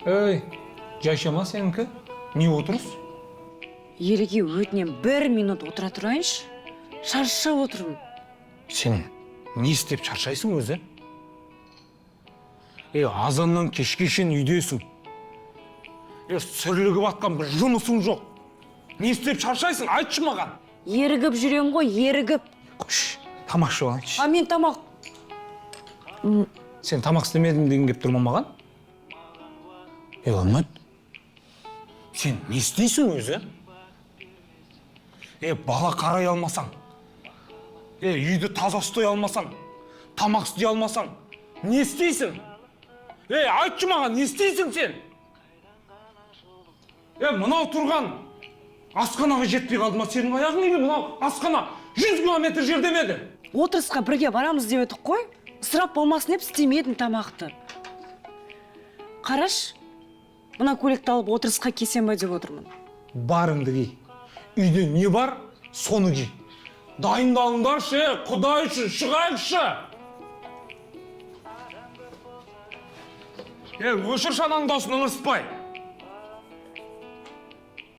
Ей, жайшама сенікі. Не отырыз? Ереге өтінен 1 минут отыра тұрайыншы. Шаршап отырмын. Сен не істеп шаршайсың өзі? Азаннан кешке шейін үйдесің. Сүрлігіп атқан бір жұмысың жоқ. Не істеп шаршайсың? Айтшы маған. Ерігіп жүрем ғой, ерігіп. Қош, тамақ ішіп алайыншы. А мен тамақ... Сен тамақ істемедің деген кеп тұрма маған? Алмат, сен не істейсің өзі? Бала қарай алмасаң, үйді таза ұстай алмасаң, тамақ істей алмасаң, не істейсің? Айтшы маған, не істейсің сен? Мынау тұрған асханаға жетпей қалды ма? Сенің аяғың неге мынау асхана 100 километр жердемеді? Отырысқа бірге барамыз деп едік қой. Сұрап болмасын деп істемедім тамақты. Қараш, мына көйлекті алып отырысқа кесем бе деп отырмын. Барыңды ки. Үйде не бар, соны ки. Дайындалыңдаршы, Құдай үшін шығайықшы. Өшір шанаң даусын ыңырыспай.